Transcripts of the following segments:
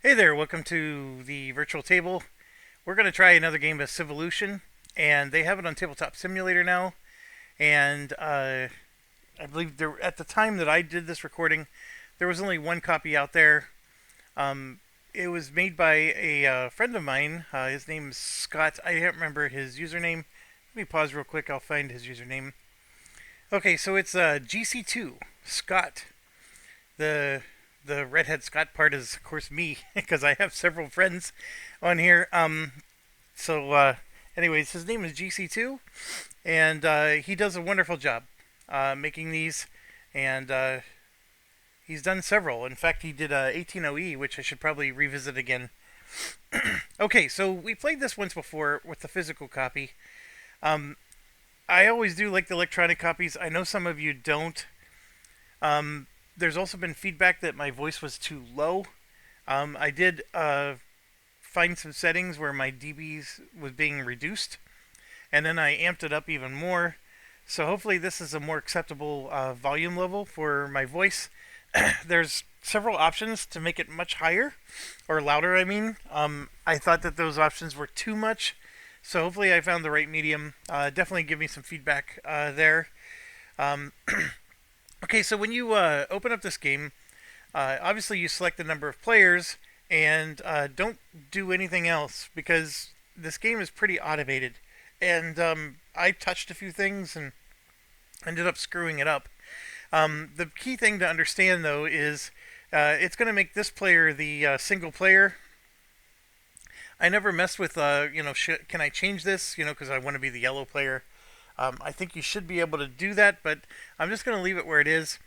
Hey there, welcome to the virtual table. We're going to try another game of Civolution, and they have it on Tabletop Simulator now. And I believe at the time that I did this recording, there was only one copy out there. Um, it was made by a friend of mine. His name is Scott. I can't remember his username. Let me pause real quick. I'll find his username. Okay, so it's GC2 Scott. The the redhead Scott part is of course me because I have several friends on here. Anyways, his name is GC2, and he does a wonderful job making these, and he's done several. In fact, he did 18OE, which I should probably revisit again. Okay, so we played this once before with the physical copy. Um, I always do like the electronic copies. I know some of you don't. There's also been feedback that my voice was too low. I did find some settings where my dBs was being reduced, and then I amped it up even more. So hopefully this is a more acceptable volume level for my voice. There's several options to make it much higher, or louder I mean. I thought that those options were too much, so hopefully I found the right medium. Definitely give me some feedback there. Um, okay, so when you open up this game, obviously you select the number of players, and don't do anything else because this game is pretty automated. And I touched a few things and ended up screwing it up. The key thing to understand, though, is it's going to make this player the single player. I never messed with, can I change this, because I want to be the yellow player. I think you should be able to do that, but I'm just going to leave it where it is.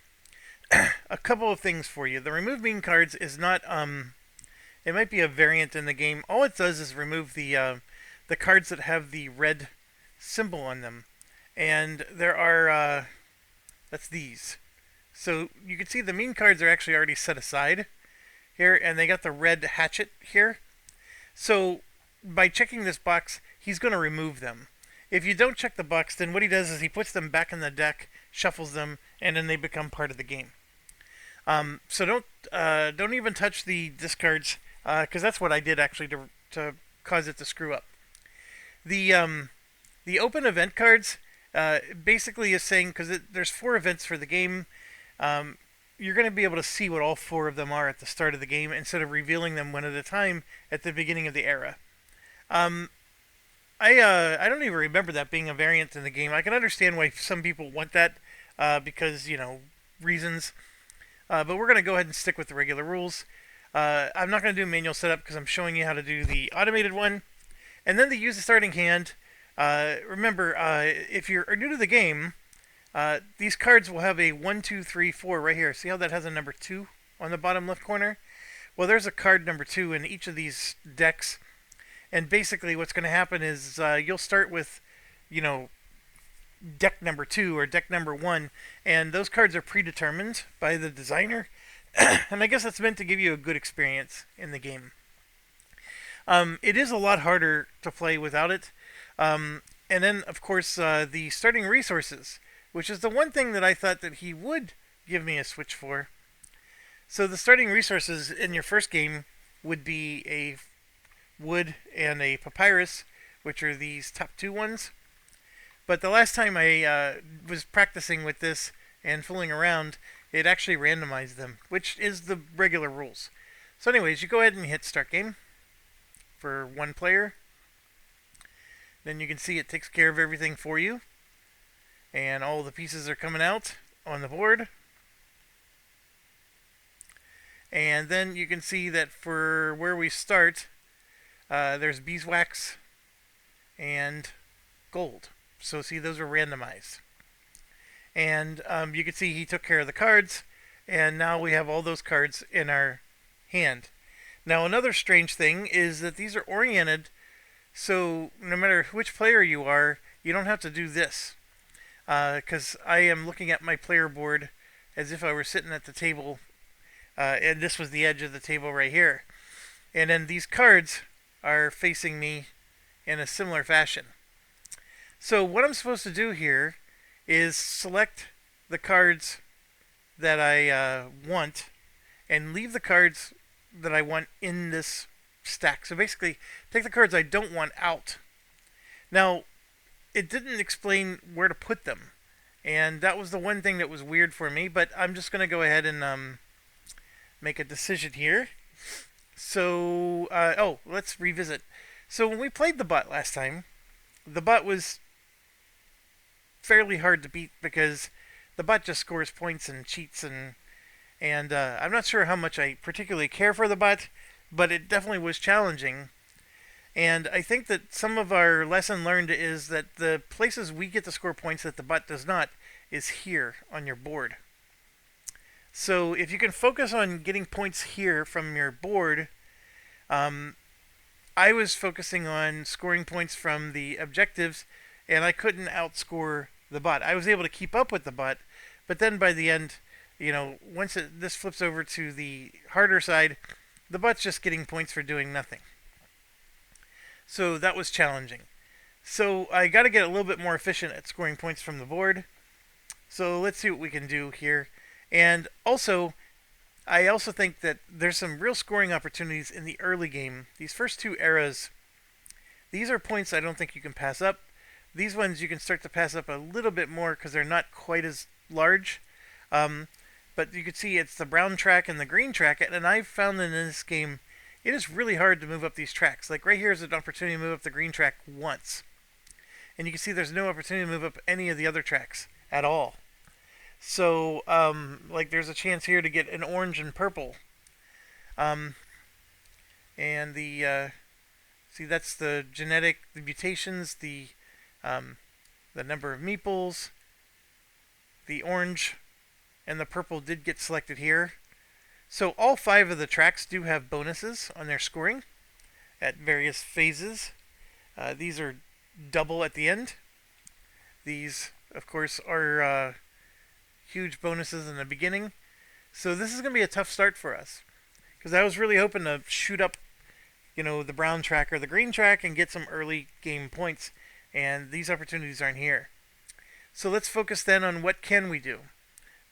A couple of things for you. The remove mean cards is not, it might be a variant in the game. All it does is remove the cards that have the red symbol on them. And there are, that's these. So you can see the mean cards are actually already set aside here, and they got the red hatchet here. So by checking this box, he's going to remove them. If you don't check the box, then what he does is he puts them back in the deck, shuffles them, and then they become part of the game. So don't even touch the discards, because that's what I did actually to cause it to screw up. The open event cards basically is saying, because there's 4 events for the game, you're going to be able to see what all 4 of them are at the start of the game instead of revealing them one at a time at the beginning of the era. I don't even remember that being a variant in the game. I can understand why some people want that because, reasons. But we're going to go ahead and stick with the regular rules. I'm not going to do manual setup because I'm showing you how to do the automated one. And then the use the starting hand. Remember, if you're new to the game, these cards will have a 1, 2, 3, 4 right here. See how that has a number 2 on the bottom left corner? Well, there's a card number 2 in each of these decks. And basically what's going to happen is you'll start with, deck number 2 or deck number 1. And those cards are predetermined by the designer. And I guess that's meant to give you a good experience in the game. It is a lot harder to play without it. And then, of course, the starting resources, which is the one thing that I thought that he would give me a switch for. So the starting resources in your first game would be a wood and a papyrus, which are these top 2 ones. But the last time I was practicing with this and fooling around, it actually randomized them, which is the regular rules. So anyways, you go ahead and hit start game for 1 player. Then you can see it takes care of everything for you. And all the pieces are coming out on the board. And then you can see that for where we start, there's beeswax and gold. So see, those are randomized. And you can see he took care of the cards. And now we have all those cards in our hand. Now another strange thing is that these are oriented, so no matter which player you are, you don't have to do this. Because I am looking at my player board as if I were sitting at the table, and this was the edge of the table right here. And then these cards are facing me in a similar fashion. So what I'm supposed to do here is select the cards that I want and leave the cards that I want in this stack. So basically, take the cards I don't want out. Now, it didn't explain where to put them, and that was the one thing that was weird for me. But I'm just going to go ahead and make a decision here. So, let's revisit. So when we played the bot last time, the bot was fairly hard to beat because the bot just scores points and cheats, and I'm not sure how much I particularly care for the bot, but it definitely was challenging. And I think that some of our lesson learned is that the places we get to score points that the bot does not is here on your board. So if you can focus on getting points here from your board, I was focusing on scoring points from the objectives, and I couldn't outscore the bot. I was able to keep up with the bot, but then by the end, once this flips over to the harder side, the bot's just getting points for doing nothing. So that was challenging. So I got to get a little bit more efficient at scoring points from the board. So let's see what we can do here. And also, I also think that there's some real scoring opportunities in the early game. These first two eras, these are points I don't think you can pass up. These ones you can start to pass up a little bit more because they're not quite as large. But you can see it's the brown track and the green track, and I've found that in this game, it is really hard to move up these tracks. Like right here is an opportunity to move up the green track once. And you can see there's no opportunity to move up any of the other tracks at all. So, like there's a chance here to get an orange and purple. And see that's the the mutations, the number of meeples, the orange, and the purple did get selected here. So all 5 of the tracks do have bonuses on their scoring at various phases. These are double at the end. These, of course, are huge bonuses in the beginning. So this is going to be a tough start for us, because I was really hoping to shoot up, the brown track or the green track and get some early game points, and these opportunities aren't here. So let's focus then on what can we do.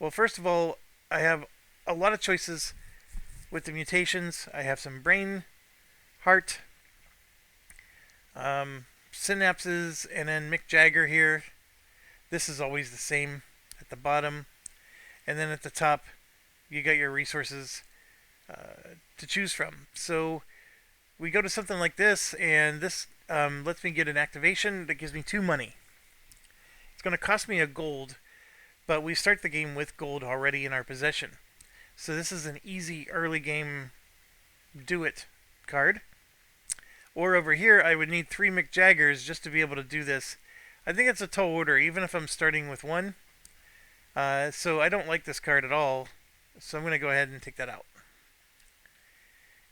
Well, first of all, I have a lot of choices with the mutations. I have some brain, heart, synapses, and then Mick Jagger here. This is always the same at the bottom. And then at the top, you got your resources to choose from. So we go to something like this, and this lets me get an activation that gives me 2 money. It's going to cost me a gold, but we start the game with gold already in our possession. So this is an easy early game do it card. Or over here, I would need 3 Mick Jaggers just to be able to do this. I think it's a tall order, even if I'm starting with 1. So I don't like this card at all. So I'm going to go ahead and take that out.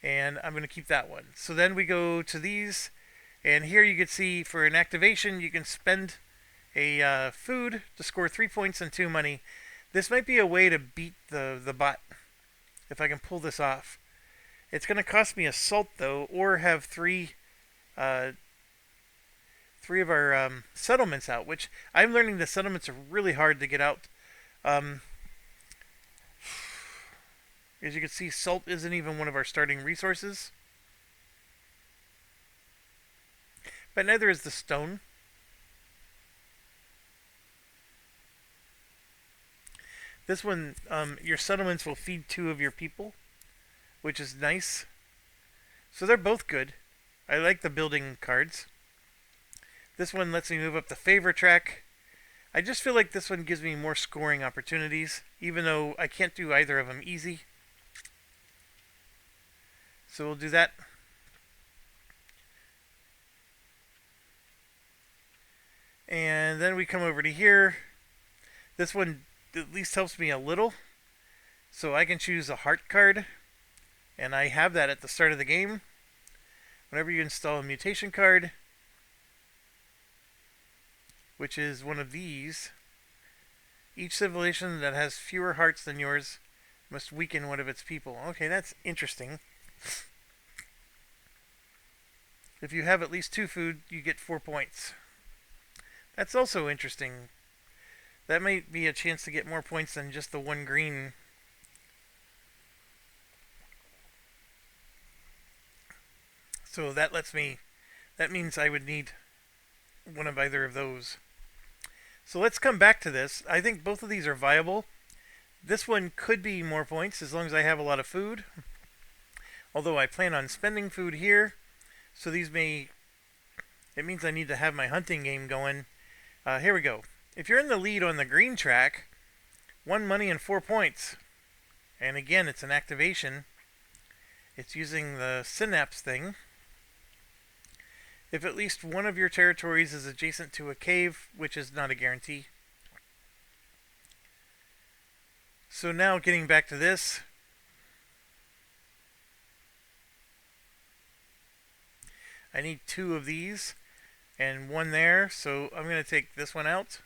And I'm going to keep that one. So then we go to these. And here you can see for an activation, you can spend a food to score 3 points and 2 money. This might be a way to beat the bot, if I can pull this off. It's going to cost me a salt, though, or have 3 of our settlements out, which I'm learning the settlements are really hard to get out. As you can see, salt isn't even one of our starting resources. But neither is the stone. This one, your settlements will feed 2 of your people, which is nice. So they're both good. I like the building cards. This one lets me move up the favor track. I just feel like this one gives me more scoring opportunities, even though I can't do either of them easy. So we'll do that. And then we come over to here. This one at least helps me a little. So I can choose a heart card. And I have that at the start of the game. Whenever you install a mutation card, which is one of these, each civilization that has fewer hearts than yours must weaken one of its people. Okay, that's interesting. If you have at least 2 food, you get 4 points. That's also interesting. That might be a chance to get more points than just the 1 green. So that lets me. That means I would need one of either of those. So let's come back to this. I think both of these are viable. This one could be more points as long as I have a lot of food. Although I plan on spending food here, so these may. It means I need to have my hunting game going. Here we go. If you're in the lead on the green track, 1 money and 4 points. And again, it's an activation. It's using the synapse thing. If at least one of your territories is adjacent to a cave, which is not a guarantee. So now getting back to this. I need 2 of these and 1 there, so I'm going to take this one out.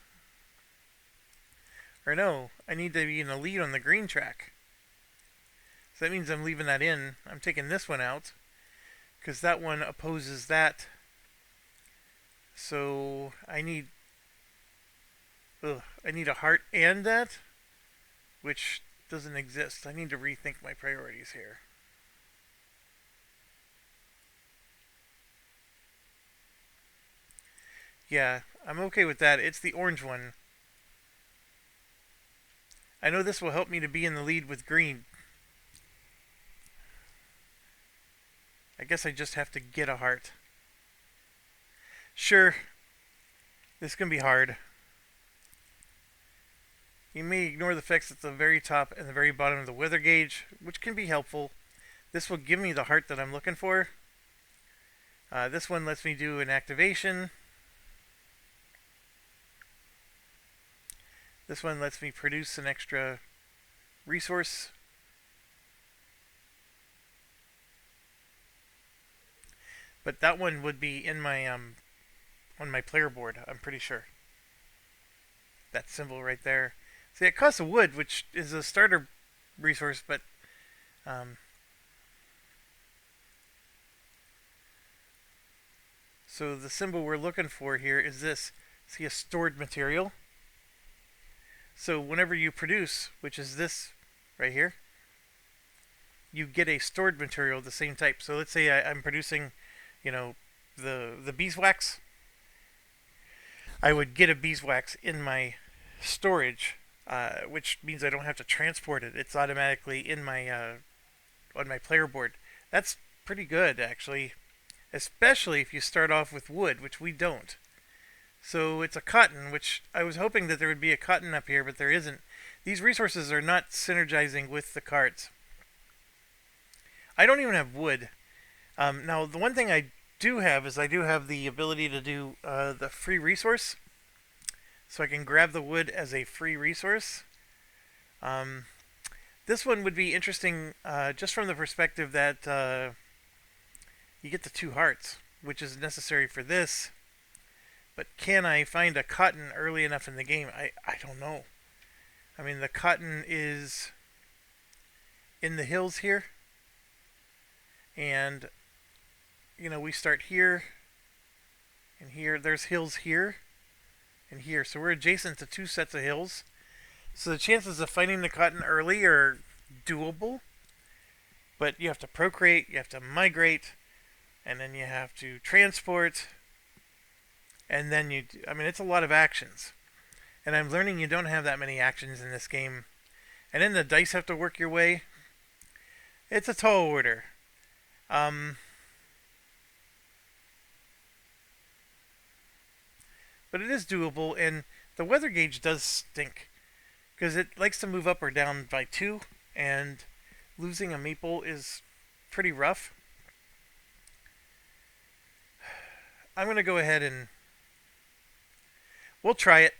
Or no, I need to be in the lead on the green track. So that means I'm leaving that in. I'm taking this one out because that one opposes that. So I need a heart and that, which doesn't exist. I need to rethink my priorities here. Yeah, I'm okay with that. It's the orange one. I know this will help me to be in the lead with green. I guess I just have to get a heart. Sure, this can be hard. You may ignore the effects at the very top and the very bottom of the weather gauge, which can be helpful. This will give me the heart that I'm looking for. This one lets me do an activation. This one lets me produce an extra resource. But that one would be in my on my player board, I'm pretty sure. That symbol right there. See, it costs a wood, which is a starter resource, but so the symbol we're looking for here is this. See, a stored material. So whenever you produce, which is this right here, you get a stored material of the same type. So let's say I'm producing, the beeswax. I would get a beeswax in my storage, which means I don't have to transport it. It's automatically in my on my player board. That's pretty good, actually, especially if you start off with wood, which we don't. So it's a cotton, which I was hoping that there would be a cotton up here, but there isn't. These resources are not synergizing with the cards. I don't even have wood. Now, the one thing I do have is I do have the ability to do the free resource. So I can grab the wood as a free resource. This one would be interesting just from the perspective that you get the 2 hearts, which is necessary for this. But can I find a cotton early enough in the game? I don't know. I mean, the cotton is in the hills here. And, we start here and here. There's hills here and here. So we're adjacent to 2 sets of hills. So the chances of finding the cotton early are doable. But you have to procreate, you have to migrate, and then you have to transport. And then it's a lot of actions. And I'm learning you don't have that many actions in this game. And then the dice have to work your way. It's a tall order. But it is doable, and the weather gauge does stink. Because it likes to move up or down by 2, and losing a maple is pretty rough. I'm going to go ahead and we'll try it,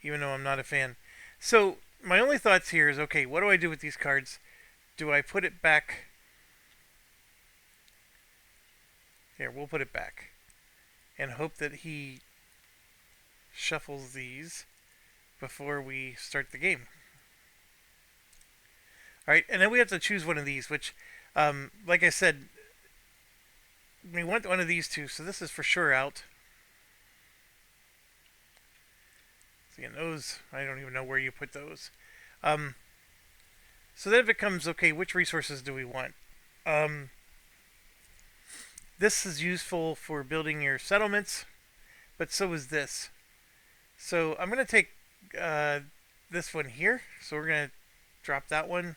even though I'm not a fan. So, my only thoughts here is, okay, what do I do with these cards? Do I put it back? Here, we'll put it back. And hope that he shuffles these before we start the game. Alright, and then we have to choose one of these, which, like I said, we want one of these 2, so this is for sure out. Again, those, I don't even know where you put those. So then it becomes, okay, which resources do we want? This is useful for building your settlements, but so is this. So I'm going to take uh, this one here. So we're going to drop that one.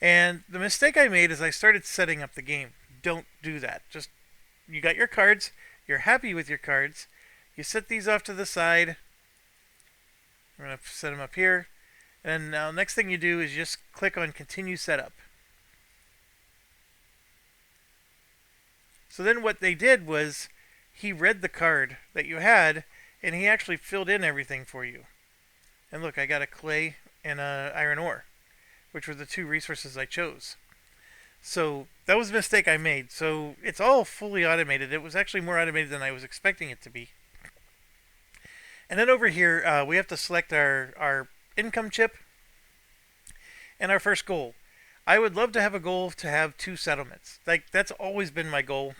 And the mistake I made is I started setting up the game. Don't do that. Just, you got your cards. You're happy with your cards. You set these off to the side. I'm going to set them up here. And now next thing you do is just click on continue setup. So then what they did was he read the card that you had and he actually filled in everything for you. And look, I got a clay and a iron ore, which were the two resources I chose. So that was a mistake I made. So it's all fully automated. It was actually more automated than I was expecting it to be. And then over here, we have to select our income chip and our first goal. I would love to have a goal to have 2 settlements. Like, that's always been my goal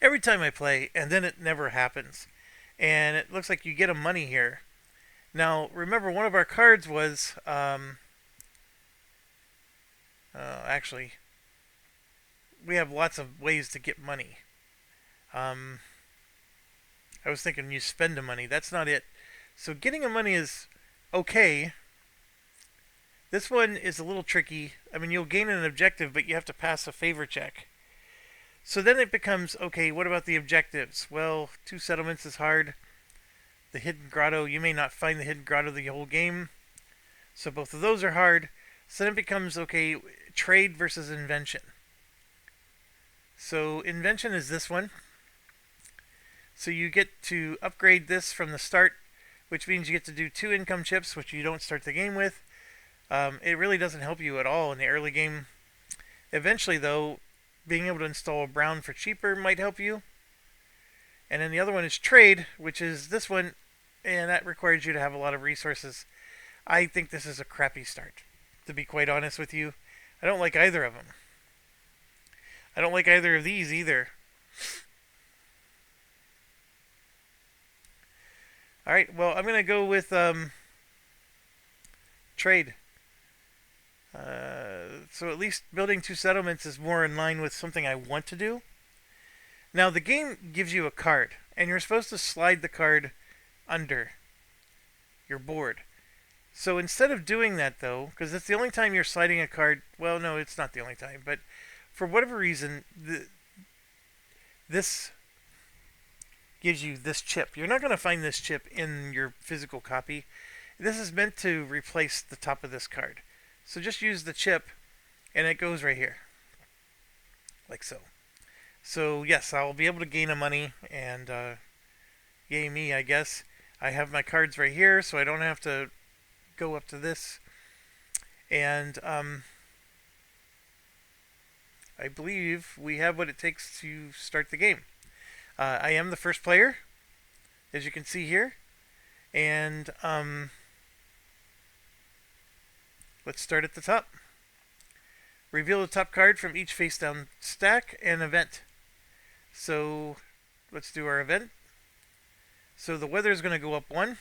every time I play, and then it never happens. And it looks like you get a money here. Now, remember, one of our cards was, actually, we have lots of ways to get money. I was thinking you spend the money. That's not it. So getting a money is okay. This one is a little tricky. I mean, you'll gain an objective, but you have to pass a favor check. So then it becomes, okay, what about the objectives? Well, 2 settlements is hard. The hidden grotto, you may not find the hidden grotto the whole game. So both of those are hard. So then it becomes, okay, trade versus invention. So invention is this one. So you get to upgrade this from the start, which means you get to do 2 income chips, which you don't start the game with. It really doesn't help you at all in the early game. Eventually, though, being able to install a brown for cheaper might help you. And then the other one is trade, which is this one, and that requires you to have a lot of resources. I think this is a crappy start, to be quite honest with you. I don't like either of them. I don't like either of these either. Alright, well, I'm going to go with trade. So at least building 2 settlements is more in line with something I want to do. Now, the game gives you a card, and you're supposed to slide the card under your board. So instead of doing that, though, because it's the only time you're sliding a card, well, no, it's not the only time, but for whatever reason, this gives you this chip. You're not going to find this chip in your physical copy. This is meant to replace the top of this card. So just use the chip, and it goes right here. Like so. So yes, I'll be able to gain a money, and yay me, I guess. I have my cards right here, so I don't have to go up to this. And I believe we have what it takes to start the game. I am the first player, as you can see here. And let's start at the top. Reveal the top card from each face down stack and event. So let's do our event. So the weather is going to go up 1,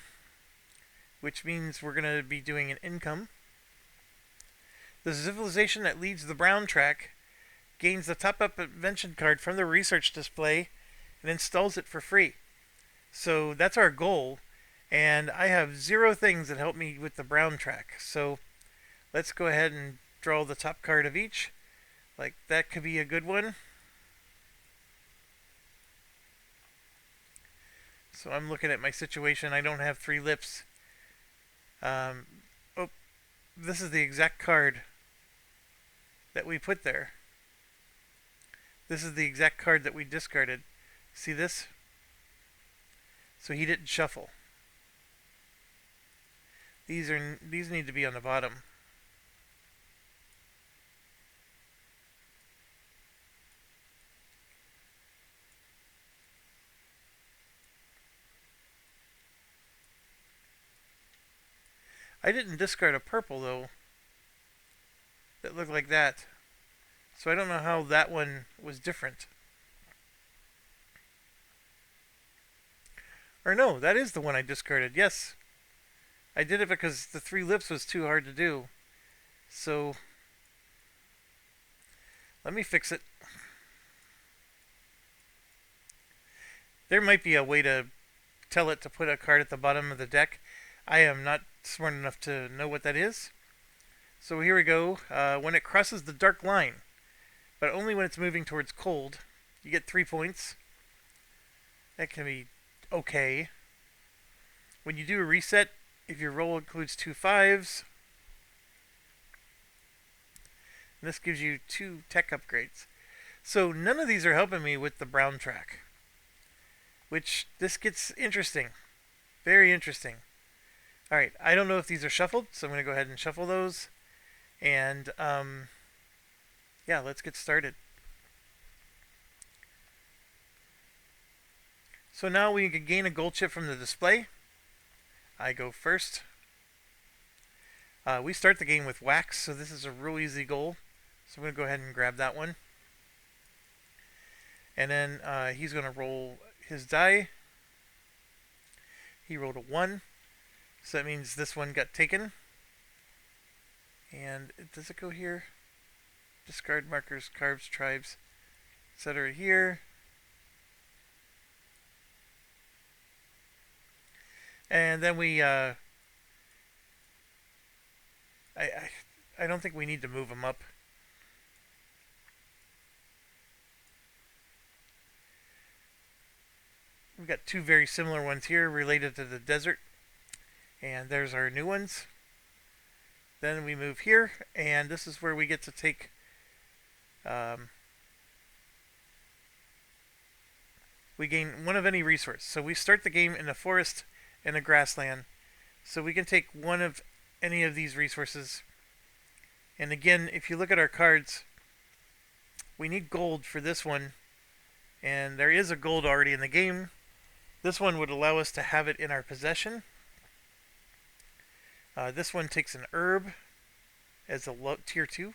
which means we're going to be doing an income. The civilization that leads the brown track gains the top up invention card from the research display and installs it for free. So that's our goal, and I have 0 things that help me with the brown track. So let's go ahead and draw the top card of each. Like, that could be a good one. So I'm looking at my situation. I don't have 3 lips. Oh, this is the exact card that we put there. This is the exact card that we discarded. See this? So he didn't shuffle. These need to be on the bottom. I didn't discard a purple, though, that looked like that. So I don't know how that one was different. Or no, that is the one I discarded. Yes. I did it because the 3 lips was too hard to do. So Let me fix it. There might be a way to tell it to put a card at the bottom of the deck. I am not smart enough to know what that is. So here we go. When it crosses the dark line, but only when it's moving towards cold, you get 3 points. That can be okay. When you do a reset, if your roll includes 2 5s, this gives you 2 tech upgrades. So none of these are helping me with the brown track, which this gets interesting. Very interesting. Alright, I don't know if these are shuffled, so I'm going to go ahead and shuffle those. And, yeah, let's get started. So now we can gain a gold chip from the display. I go first. We start the game with wax, so this is a real easy goal. So I'm going to go ahead and grab that one. And then he's going to roll his die. He rolled a 1. So that means this one got taken. And does it go here? Discard markers, cards, tribes, etc. here. And then we, I don't think we need to move them up. We've got 2 very similar ones here related to the desert. And there's our new ones. Then we move here, and this is where we get to take we gain 1 of any resource. So we start the game in a forest and a grassland. So we can take 1 of any of these resources. And again, if you look at our cards, we need gold for this one. And there is a gold already in the game. This one would allow us to have it in our possession. This one takes an herb as a tier 2.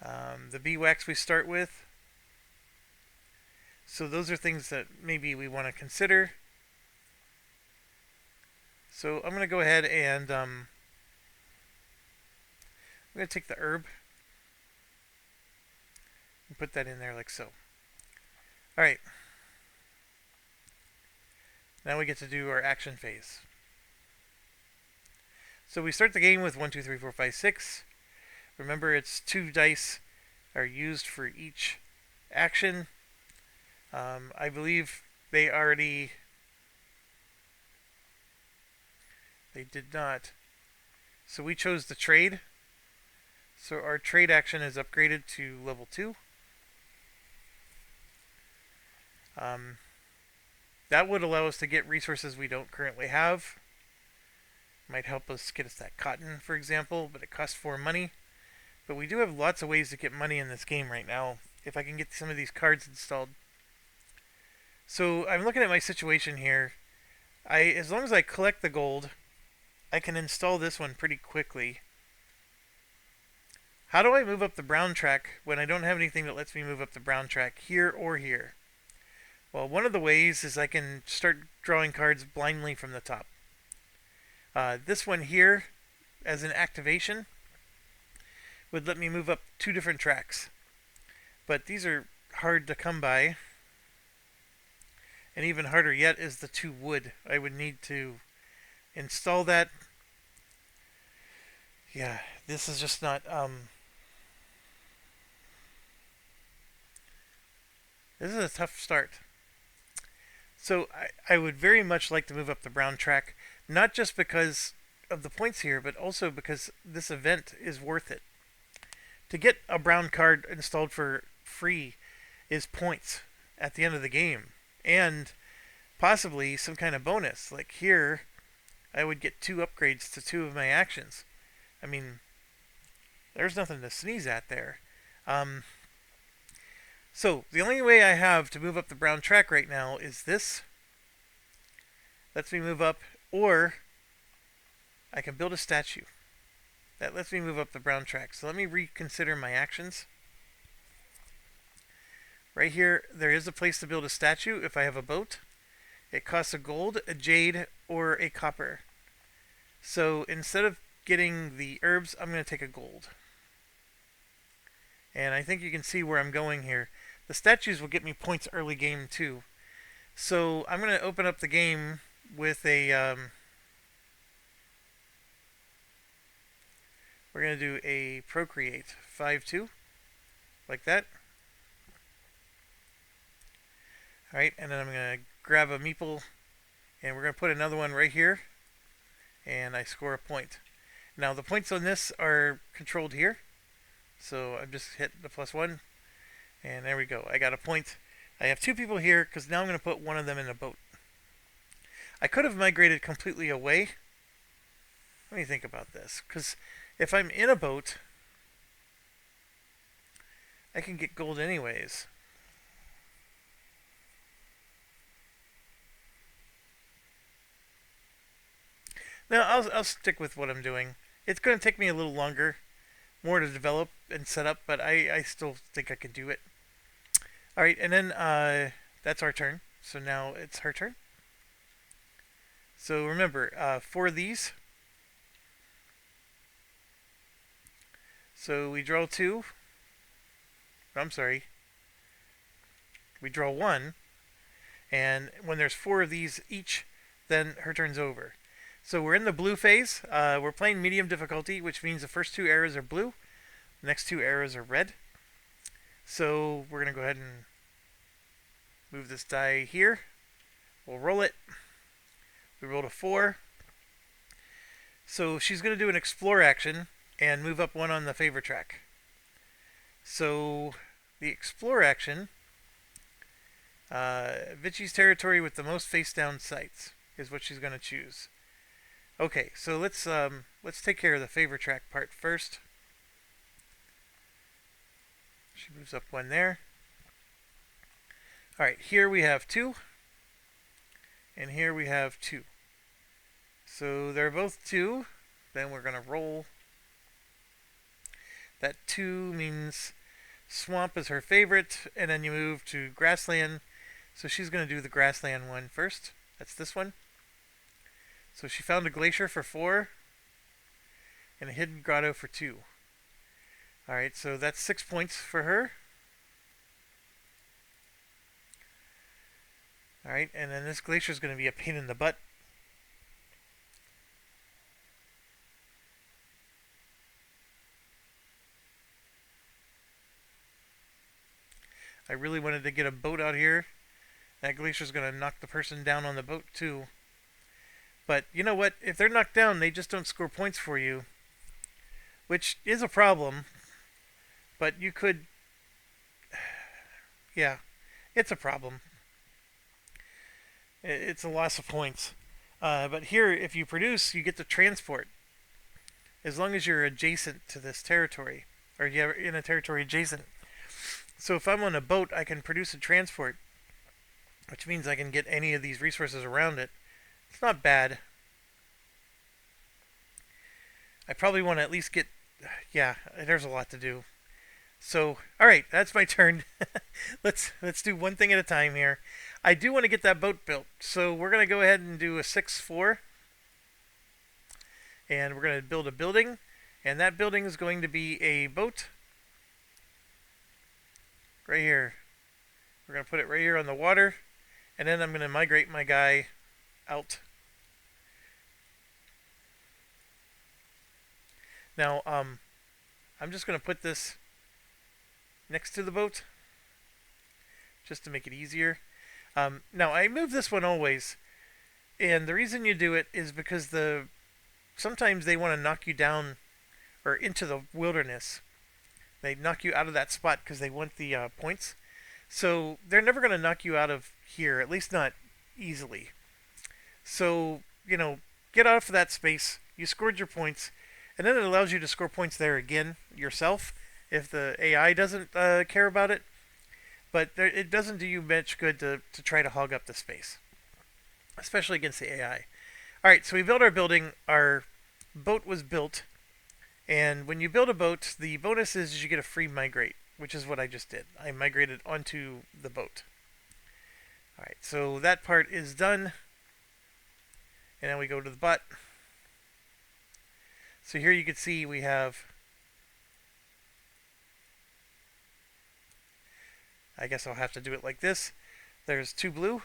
The beeswax we start with. So those are things that maybe we want to consider. So I'm going to go ahead and I'm going to take the herb and put that in there like so. Alright. Now we get to do our action phase. So we start the game with 1, 2, 3, 4, 5, 6. Remember, it's 2 dice are used for each action. I believe they did not. So we chose the trade. So our trade action is upgraded to level 2. That would allow us to get resources we don't currently have. Might help us get us that cotton, for example, but it costs 4 money. But we do have lots of ways to get money in this game right now, if I can get some of these cards installed. So I'm looking at my situation here. As long as I collect the gold, I can install this one pretty quickly. How do I move up the brown track when I don't have anything that lets me move up the brown track here or here? Well, one of the ways is I can start drawing cards blindly from the top. This one here, as an activation, would let me move up 2 different tracks. But these are hard to come by. And even harder yet is the 2 wood. I would need to install that. Yeah, this is just not... This is a tough start. So I would very much like to move up the brown track, not just because of the points here, but also because this event is worth it. To get a brown card installed for free is points at the end of the game, and possibly some kind of bonus. Like here, I would get 2 upgrades to 2 of my actions. I mean, there's nothing to sneeze at there. So, the only way I have to move up the brown track right now is this. Lets me move up, or I can build a statue. That lets me move up the brown track. So let me reconsider my actions. Right here, there is a place to build a statue if I have a boat. It costs a gold, a jade, or a copper. So instead of getting the herbs, I'm going to take a gold. And I think you can see where I'm going here. The statues will get me points early game too. So I'm going to open up the game with a... we're going to do a procreate 5-2, like that. Alright, and then I'm going to grab a meeple, and we're going to put another one right here, and I score a point. Now the points on this are controlled here, so I've just hit the +1, and there we go. I got a point. I have 2 people here, because now I'm going to put one of them in a boat. I could have migrated completely away. Let me think about this, because if I'm in a boat, I can get gold anyways. No, I'll stick with what I'm doing. It's going to take me a little longer, more to develop and set up, but I still think I can do it. Alright, and then that's our turn. So now it's her turn. So remember, 4 of these. So we draw 2. I'm sorry. We draw 1. And when there's 4 of these each, then her turn's over. So we're in the blue phase. We're playing medium difficulty, which means the first 2 arrows are blue. The next 2 arrows are red. So we're going to go ahead and move this die here. We'll roll it. We rolled a 4. So she's going to do an explore action and move up 1 on the favor track. So the explore action, Vichy's territory with the most face down sites is what she's going to choose. Okay, so let's take care of the favor track part first. She moves up 1 there. Alright, here we have 2. And here we have 2. So they're both 2. Then we're going to roll. That 2 means swamp is her favorite. And then you move to grassland. So she's going to do the grassland one first. That's this one. So she found a glacier for 4. And a hidden grotto for 2. Alright, so that's 6 points for her. Alright, and then this glacier is going to be a pain in the butt. I really wanted to get a boat out here. That glacier is going to knock the person down on the boat too. But you know what? If they're knocked down, they just don't score points for you. Which is a problem. But you could... yeah, it's a problem. It's a loss of points. But here, if you produce, you get to transport. As long as you're adjacent to this territory. Or you're in a territory adjacent. So if I'm on a boat, I can produce and transport. Which means I can get any of these resources around it. It's not bad. I probably want to at least get... yeah, there's a lot to do. So, alright, that's my turn. Let's do one thing at a time here. I do want to get that boat built. So we're going to go ahead and do a 6-4. And we're going to build a building. And that building is going to be a boat. Right here. We're going to put it right here on the water. And then I'm going to migrate my guy out. Now, I'm just going to put this next to the boat. Just to make it easier. Now, I move this one always. And the reason you do it is because sometimes they want to knock you down or into the wilderness. They knock you out of that spot because they want the points. So they're never going to knock you out of here, at least not easily. So, you know, get out of that space. You scored your points. And then it allows you to score points there again yourself if the AI doesn't care about it. But it doesn't do you much good to try to hog up the space, especially against the AI. Alright, so we built our building. Our boat was built. And when you build a boat, the bonus is you get a free migrate, which is what I just did. I migrated onto the boat. Alright, so that part is done. And then we go to the butt. So here you can see we have I guess I'll have to do it like this. There's 2 blue.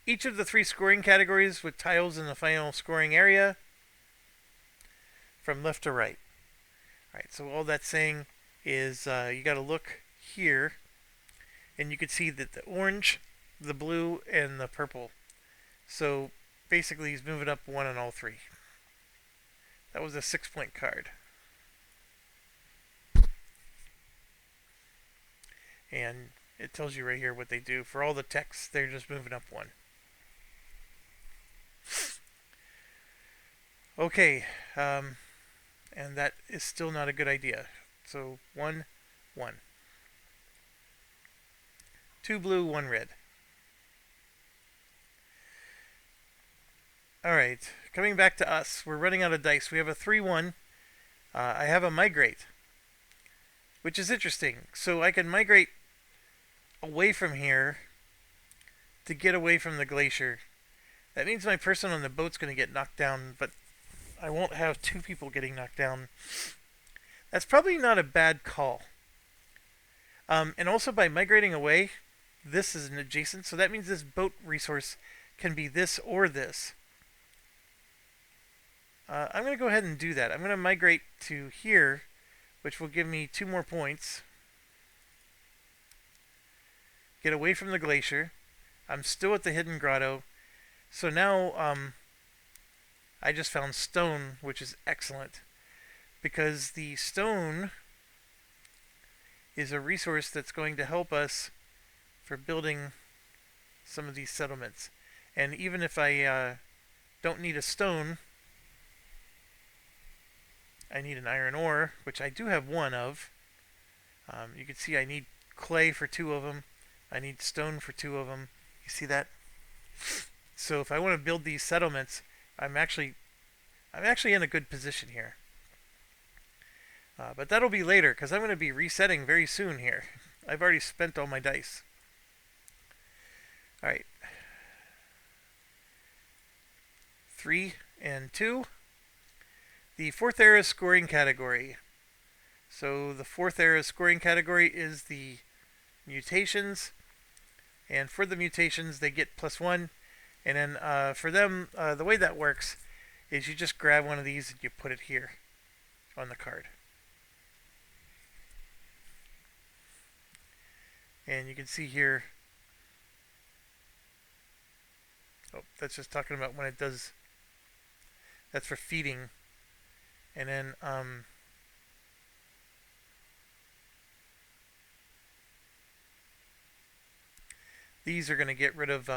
Each of the 3 scoring categories with tiles in the final scoring area from left to right. Alright, so all that's saying is you got to look here, and you can see that the orange, the blue, and the purple. So basically he's moving up 1 on all 3. That was a 6-point card. And it tells you right here what they do. For all the text, they're just moving up 1. Okay, and that is still not a good idea. So 1, 1. 2 blue, 1 red. Alright, coming back to us. We're running out of dice. We have a 3-1. I have a migrate, which is interesting. So I can migrate away from here to get away from the glacier. That means my person on the boat's going to get knocked down, but I won't have 2 people getting knocked down. That's probably not a bad call. And also by migrating away, this is an adjacent, so that means this boat resource can be this or this. I'm going to go ahead and do that. I'm going to migrate to here, which will give me 2 more points. Get away from the glacier. I'm still at the hidden grotto. So now I just found stone, which is excellent, because the stone is a resource that's going to help us for building some of these settlements. And even if I don't need a stone, I need an iron ore, which I do have 1 of. You can see I need clay for 2 of them. I need stone for 2 of them. You see that? So if I want to build these settlements, I'm actually in a good position here. But that'll be later, because I'm going to be resetting very soon here. I've already spent all my dice. Alright. 3 and 2. The 4th era scoring category. So the 4th era scoring category is the mutations. And for the mutations, they get +1. And then for them, the way that works is you just grab one of these and you put it here on the card. And you can see here, oh, that's just talking about when it does, that's for feeding. And then these are going to get rid of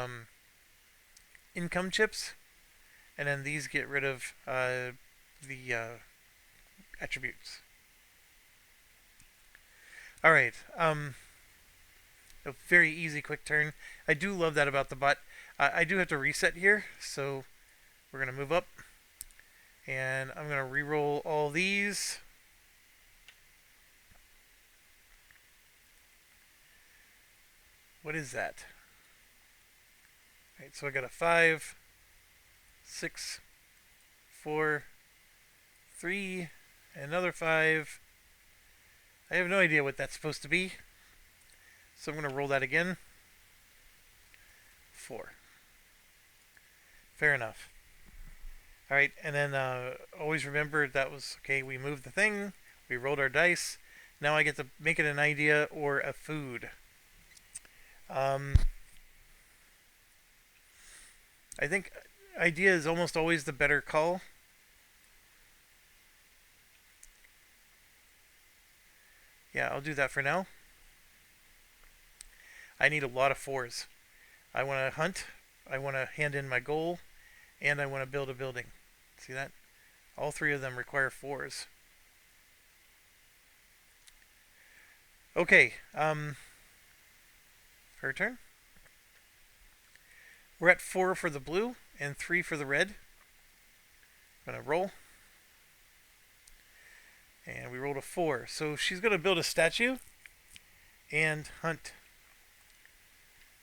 income chips, and then these get rid of the attributes. Alright, a very easy quick turn. I do love that about the bot. I do have to reset here, so we're going to move up, and I'm going to re-roll all these. What is that? Alright, so I got a 5, 6, 4, 3, another 5. I have no idea what that's supposed to be. So I'm going to roll that again. 4. Fair enough. Alright, and then always remember that was, okay, we moved the thing, we rolled our dice. Now I get to make it an idea or a food. I think idea is almost always the better call. Yeah, I'll do that for now. I need a lot of 4s. I want to hunt, I want to hand in my goal, and I want to build a building. See that? All 3 of them require 4s. Okay, her turn. We're at 4 for the blue and 3 for the red. I'm going to roll. And we rolled a 4. So she's going to build a statue and hunt.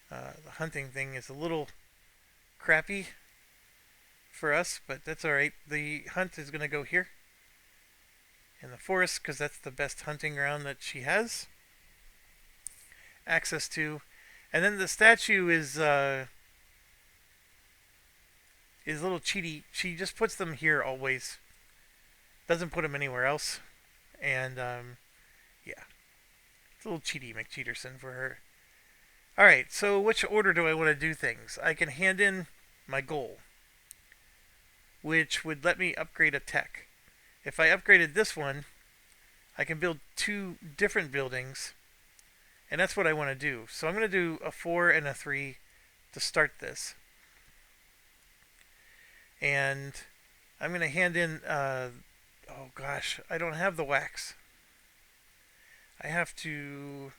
The hunting thing is a little crappy for us, but that's alright. The hunt is going to go here in the forest because that's the best hunting ground that she has. access to. And then the statue is a little cheaty. She just puts them here always. Doesn't put them anywhere else. And yeah, it's a little cheaty McCheaterson for her. Alright, so which order do I want to do things? I can hand in my goal, which would let me upgrade a tech. If I upgraded this one, I can build 2 different buildings, and that's what I want to do. So I'm going to do a 4 and a 3 to start this. And I'm going to hand in, oh gosh, I don't have the wax. I have to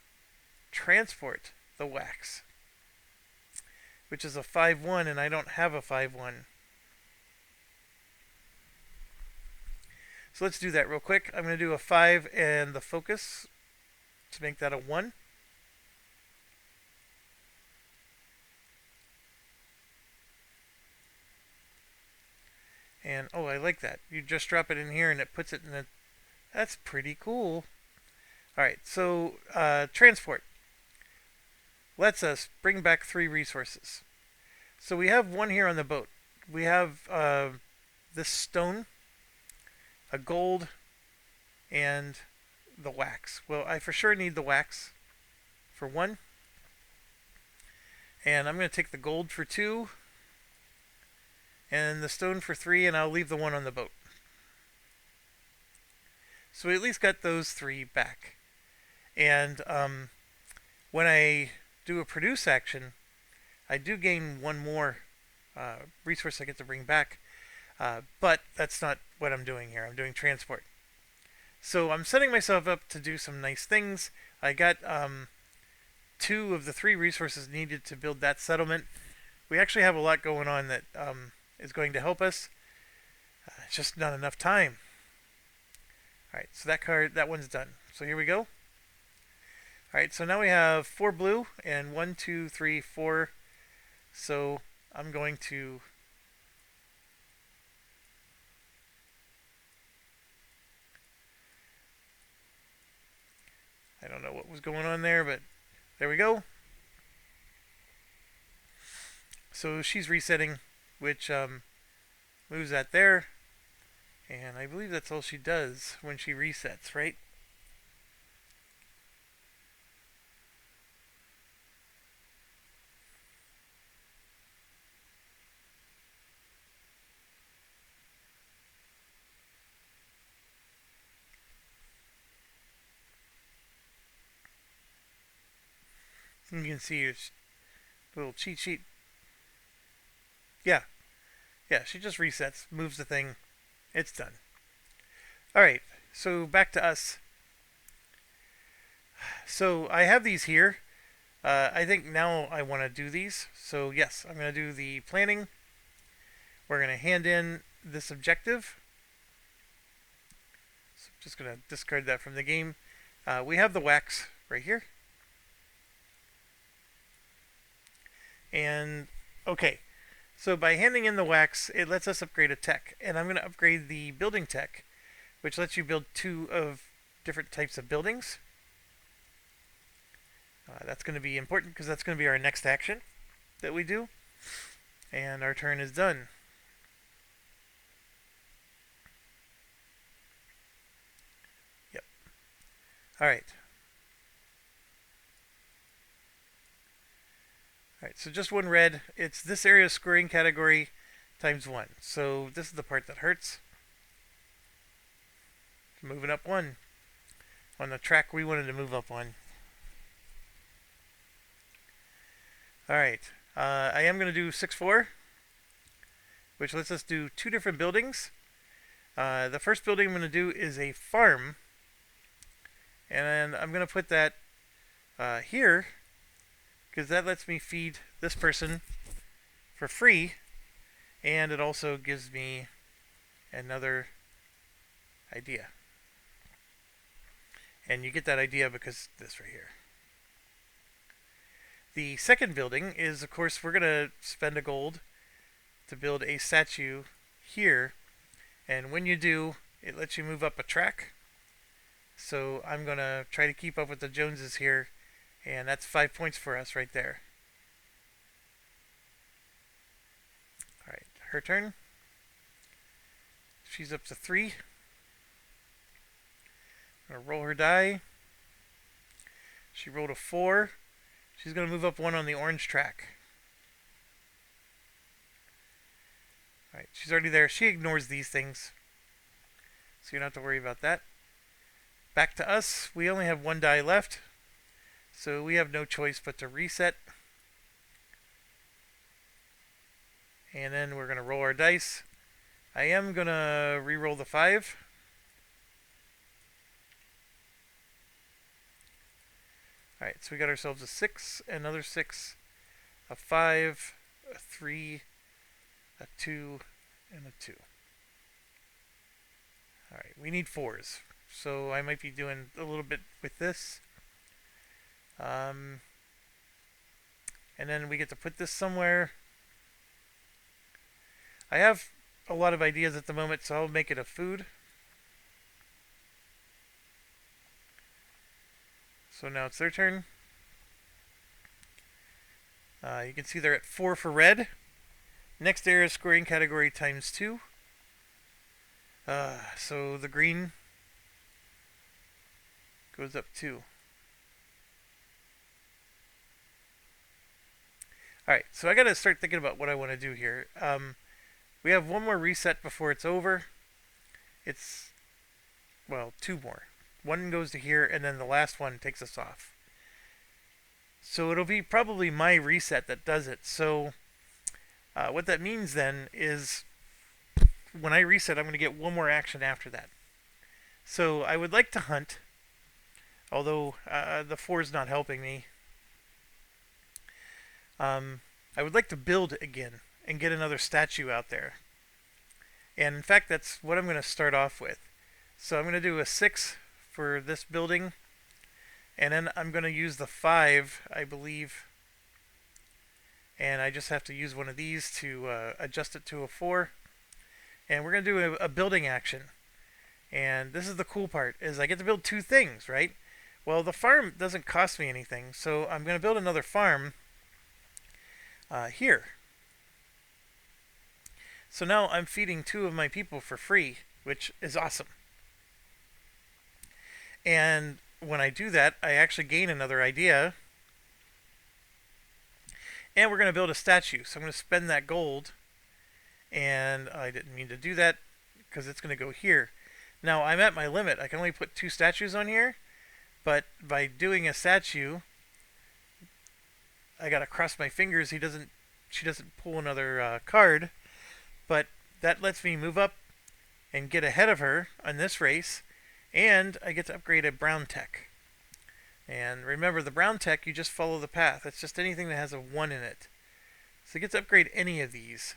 transport the wax, which is a 5-1, and I don't have a 5-1. So let's do that real quick. I'm going to do a 5 and the focus to make that a 1. And oh, I like that. You just drop it in here and it puts it in the... That's pretty cool. Alright, so transport lets us bring back 3 resources. So we have 1 here on the boat. We have this stone, a gold, and the wax. Well, I for sure need the wax for 1. And I'm going to take the gold for 2, and the stone for 3, and I'll leave the 1 on the boat. So we at least got those 3 back. And when I do a produce action, I do gain 1 more resource I get to bring back. But that's not what I'm doing here. I'm doing transport. So I'm setting myself up to do some nice things. I got 2 of the 3 resources needed to build that settlement. We actually have a lot going on that is going to help us. It's just not enough time. Alright, so that one's done. So here we go. Alright, so now we have 4 blue and 1, 2, 3, 4. So I'm going to... I don't know what was going on there, but there we go. So she's resetting, which moves that there. And I believe that's all she does when she resets, right? You can see your little cheat sheet. Yeah. Yeah, she just resets, moves the thing. It's done. Alright, so back to us. So I have these here. I think now I want to do these. So yes, I'm going to do the planning. We're going to hand in this objective. So I'm just going to discard that from the game. We have the wax right here. And, okay, so by handing in the wax, it lets us upgrade a tech. And I'm going to upgrade the building tech, which lets you build 2 of different types of buildings. That's going to be important because that's going to be our next action that we do. And our turn is done. Yep. Alright. Alright, so just 1 red. It's this area scoring category times 1. So this is the part that hurts. Moving up 1 on the track we wanted to move up on. Alright, I am going to do 6-4, which lets us do 2 different buildings. The first building I'm going to do is a farm, and I'm going to put that here, because that lets me feed this person for free, and it also gives me another idea. And you get that idea because this right here. The second building is, of course, we're going to spend a gold to build a statue here. And when you do, it lets you move up a track. So I'm going to try to keep up with the Joneses here And that's 5 points for us right there. Alright, her turn. She's up to 3. I'm going to roll her die. She rolled a 4. She's going to move up 1 on the orange track. Alright, she's already there. She ignores these things, so you don't have to worry about that. Back to us. We only have 1 die left, so we have no choice but to reset. And then we're going to roll our dice. I am going to re-roll the 5. Alright, so we got ourselves a 6, another 6, a 5, a 3, a 2, and a 2. Alright, we need 4s. So I might be doing a little bit with this. And then we get to put this somewhere. I have a lot of ideas at the moment, so I'll make it a food. So now it's their turn. You can see they're at 4 for red. Next area scoring category times 2. So the green goes up 2. Alright, so I gotta start thinking about what I want to do here. We have 1 more reset before it's over. It's, well, 2 more. 1 goes to here, and then the last one takes us off. So it'll be probably my reset that does it. So what that means then is when I reset, I'm going to get 1 more action after that. So I would like to hunt, although the 4 is not helping me. I would like to build again and get another statue out there. And in fact, that's what I'm going to start off with. So I'm going to do a 6 for this building, and then I'm going to use the 5, I believe, and I just have to use one of these to adjust it to a 4, and we're going to do a building action. And this is the cool part, is I get to build 2 things, right? Well, the farm doesn't cost me anything, so I'm going to build another farm here. So now I'm feeding 2 of my people for free, which is awesome. And when I do that, I actually gain another idea. And we're going to build a statue. So I'm going to spend that gold. And I didn't mean to do that because it's going to go here. Now, I'm at my limit. I can only put 2 statues on here. But by doing a statue, I got to cross my fingers she doesn't pull another card. But that lets me move up and get ahead of her on this race. And I get to upgrade a brown tech. And remember, the brown tech, you just follow the path. It's just anything that has a 1 in it. So I get to upgrade any of these.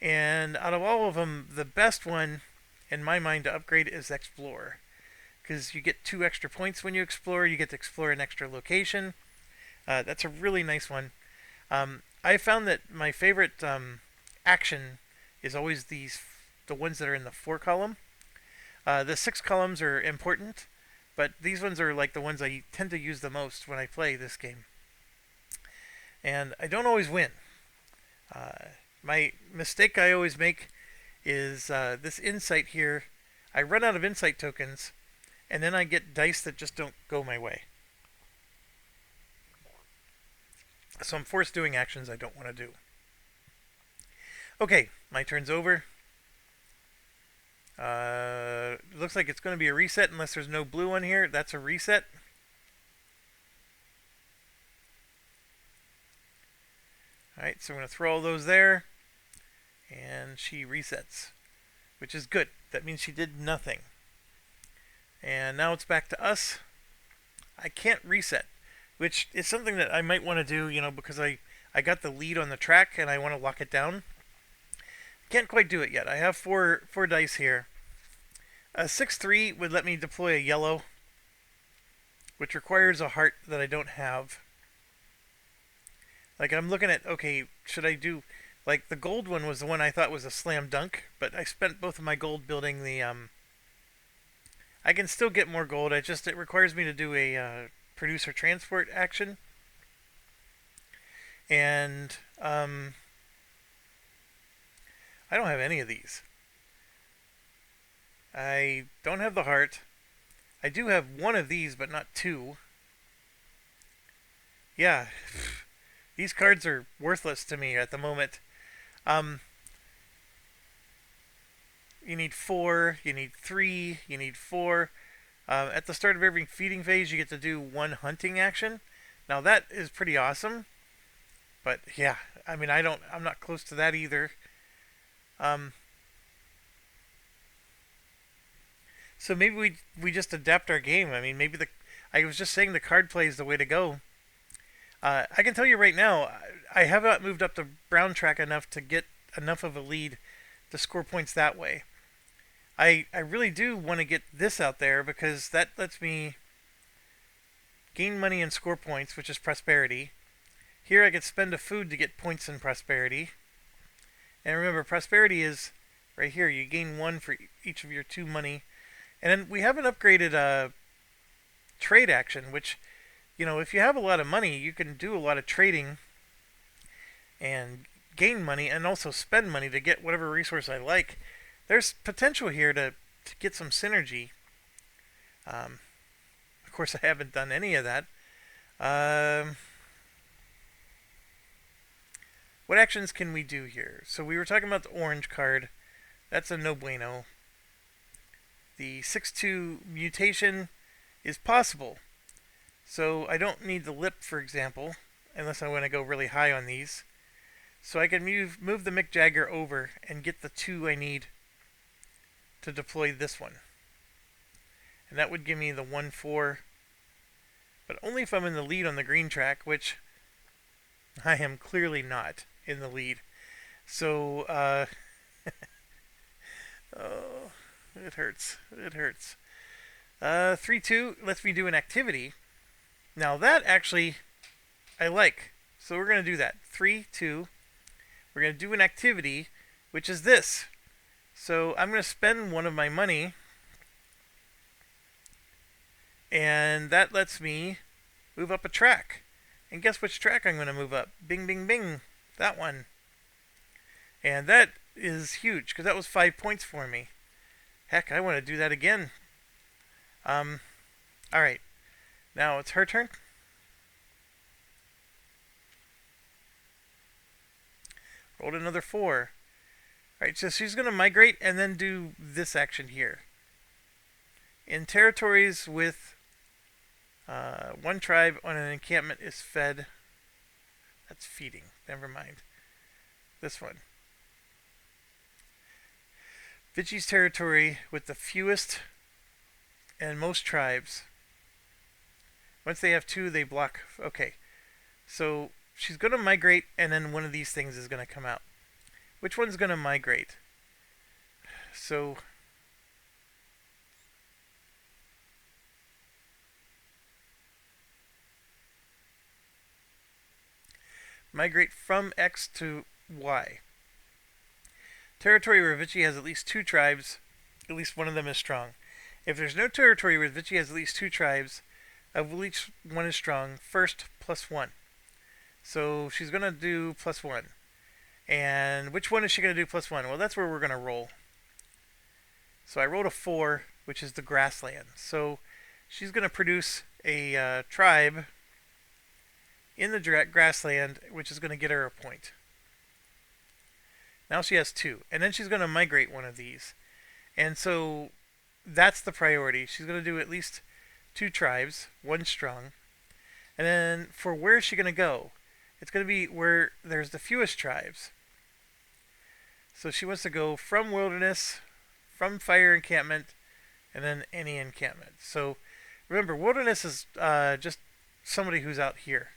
And out of all of them, the best one, in my mind, to upgrade is Explore. Because you get 2 extra points when you explore. You get to explore an extra location. That's a really nice one. I found that my favorite action is always the ones that are in the 4 column. The 6 columns are important, but these ones are like the ones I tend to use the most when I play this game. And I don't always win. My mistake I always make is this insight here. I run out of insight tokens, and then I get dice that just don't go my way. So I'm forced doing actions I don't want to do. Okay, my turn's over. Looks like it's going to be a reset unless there's no blue on here. That's a reset. Alright, so I'm going to throw all those there. And she resets, which is good. That means she did nothing. And now it's back to us. I can't reset, which is something that I might want to do, because I got the lead on the track and I want to lock it down. Can't quite do it yet. I have four dice here. A 6-3 would let me deploy a yellow, which requires a heart that I don't have. Like, I'm looking at, okay, should I do... Like, the gold one was the one I thought was a slam dunk, but I spent both of my gold building the... I can still get more gold, it requires me to do a produce or transport action. And I don't have any of these. I don't have the heart. I do have one of these, but not two. Yeah, these cards are worthless to me at the moment. Um, you need 4, you need 3, you need 4. At the start of every feeding phase, you get to do 1 hunting action. Now that is pretty awesome. But yeah, I mean, I'm not close to that either. Um, so maybe we just adapt our game. I mean, I was just saying the card play is the way to go. I can tell you right now, I have not moved up the brown track enough to get enough of a lead to score points that way. I really do want to get this out there because that lets me gain money and score points, which is prosperity. Here I could spend a food to get points in prosperity. And remember, prosperity is right here. You gain 1 for each of your 2 money. And then we haven't upgraded trade action, which, if you have a lot of money, you can do a lot of trading and gain money and also spend money to get whatever resource I like. There's potential here to get some synergy. Of course, I haven't done any of that. What actions can we do here? So we were talking about the orange card. That's a no bueno. The 6-2 mutation is possible. So I don't need the lip, for example, unless I want to go really high on these. So I can move the Mick Jagger over and get the 2 I need to deploy this one. And that would give me the 1-4. But only if I'm in the lead on the green track, which I am clearly not in the lead. So, oh, it hurts. It hurts. 3-2 lets me do an activity. Now that actually I like. So we're going to do that. 3-2. We're going to do an activity, which is this. So I'm going to spend 1 of my money. And that lets me move up a track. And guess which track I'm going to move up? Bing, bing, bing. That one. And that is huge, because that was 5 points for me. Heck, I want to do that again. Alright. Now it's her turn. Rolled another 4. Alright, so she's going to migrate and then do this action here. In territories with 1 tribe on an encampment is fed. That's feeding. Never mind. This one. Vichy's territory with the fewest and most tribes. Once they have 2, they block. Okay. So she's going to migrate, and then one of these things is going to come out. Which one's going to migrate? So migrate from X to Y. Territory where Vichy has at least 2 tribes, at least one of them is strong. If there's no territory where Vichy has at least 2 tribes, of which one is strong, first +1. So she's going to do +1. And which one is she going to do +1? Well, that's where we're going to roll. So I rolled a 4, which is the grassland. So she's going to produce a tribe in the grassland, which is going to get her a point. Now she has 2. And then she's going to migrate one of these. And so that's the priority. She's going to do at least 2 tribes, 1 strong. And then for where is she going to go? It's going to be where there's the fewest tribes. So she wants to go from wilderness, from fire encampment, and then any encampment. So remember, wilderness is just somebody who's out here.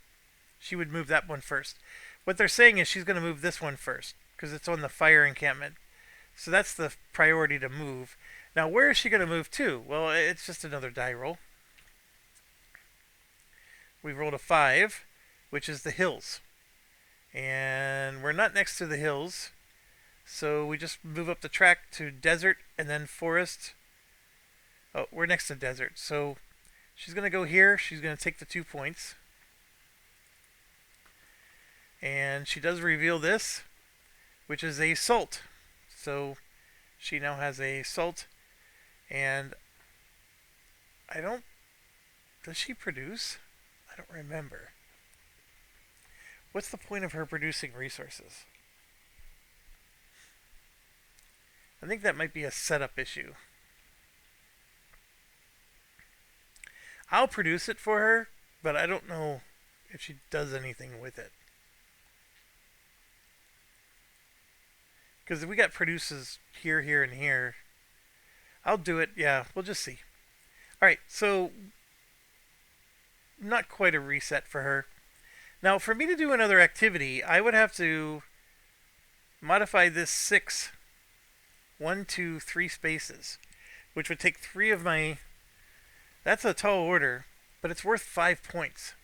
She would move that one first. What they're saying is she's going to move this one first, because it's on the fire encampment. So that's the priority to move. Now, where is she going to move to? Well, it's just another die roll. We've rolled a 5, which is the hills. And we're not next to the hills. So we just move up the track to desert and then forest. Oh, we're next to desert. So She's going to go here. She's going to take the 2 points. And she does reveal this, which is a salt. So she now has a salt. And I don't... Does she produce? I don't remember. What's the point of her producing resources? I think that might be a setup issue. I'll produce it for her, but I don't know if she does anything with it. Because if we got produces here, here, and here, I'll do it. Yeah, we'll just see. Alright, so not quite a reset for her. Now, for me to do another activity, I would have to modify this 6, 1, 2, 3 spaces, which would take 3 of my... That's a tall order, but it's worth 5 points.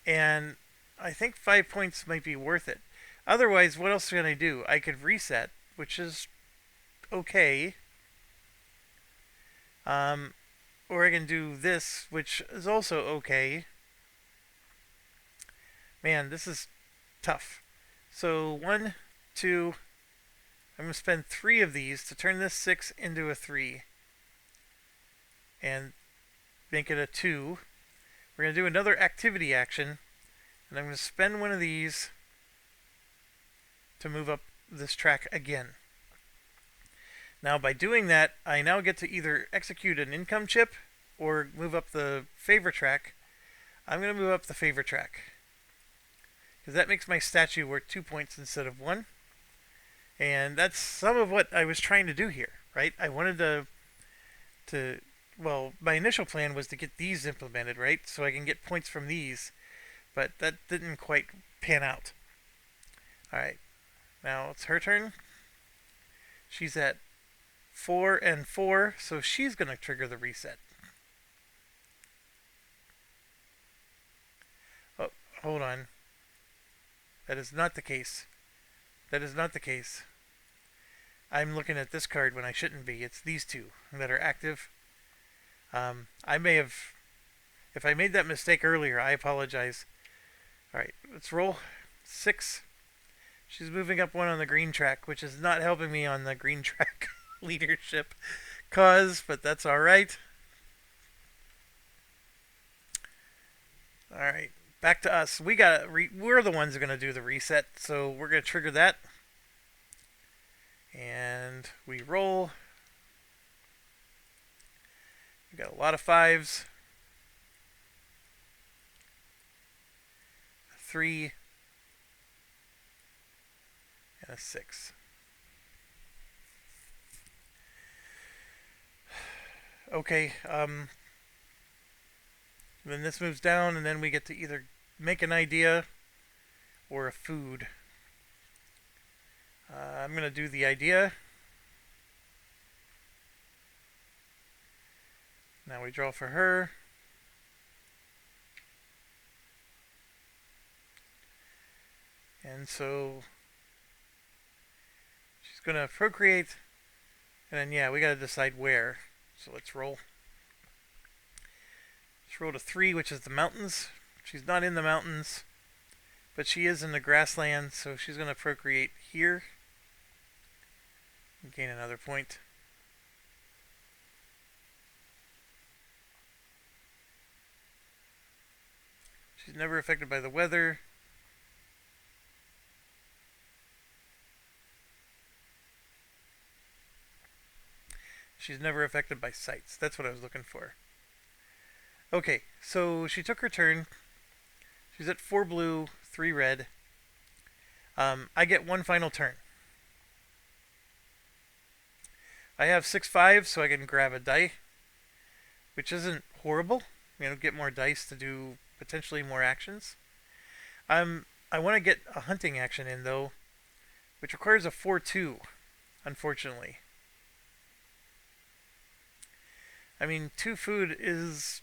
And I think 5 points might be worth it. Otherwise, what else can I do? I could reset, which is okay. Or I can do this, which is also okay. Man, this is tough. So 1, 2, I'm going to spend 3 of these to turn this 6 into a 3. And make it a 2. We're going to do another activity action. And I'm going to spend one of these to move up this track again. Now by doing that, I now get to either execute an income chip or move up the favor track. I'm going to move up the favor track, because that makes my statue worth 2 points instead of 1. And that's some of what I was trying to do here, right? I wanted to well, my initial plan was to get these implemented, right? So I can get points from these, but that didn't quite pan out. Alright, now it's her turn. She's at 4 and 4, so she's going to trigger the reset. Oh, hold on. That is not the case. That is not the case. I'm looking at this card when I shouldn't be. It's these two that are active. I may have... If I made that mistake earlier, I apologize. Alright, let's roll. 6. She's moving up 1 on the green track, which is not helping me on the green track leadership cause, but that's alright. Alright, back to us. We're the ones who are going to do the reset, so we're going to trigger that. And we roll. We got a lot of 5s. 3. And a 6. Okay, then this moves down, and then we get to either make an idea or a food. I'm going to do the idea. Now we draw for her. And so she's going to procreate. And then, yeah, we got to decide where. So let's roll. Let's roll to 3, which is the mountains. She's not in the mountains, but she is in the grassland, so she's going to procreate here. Gain another point. She's never affected by the weather. She's never affected by sights. That's what I was looking for. Okay, so she took her turn. She's at 4 blue, 3 red. I get 1 final turn. I have 6 5s, so I can grab a die, which isn't horrible. You know, get more dice to do potentially more actions. I want to get a hunting action in, though, which requires a 4-2, unfortunately. I mean, 2 food is,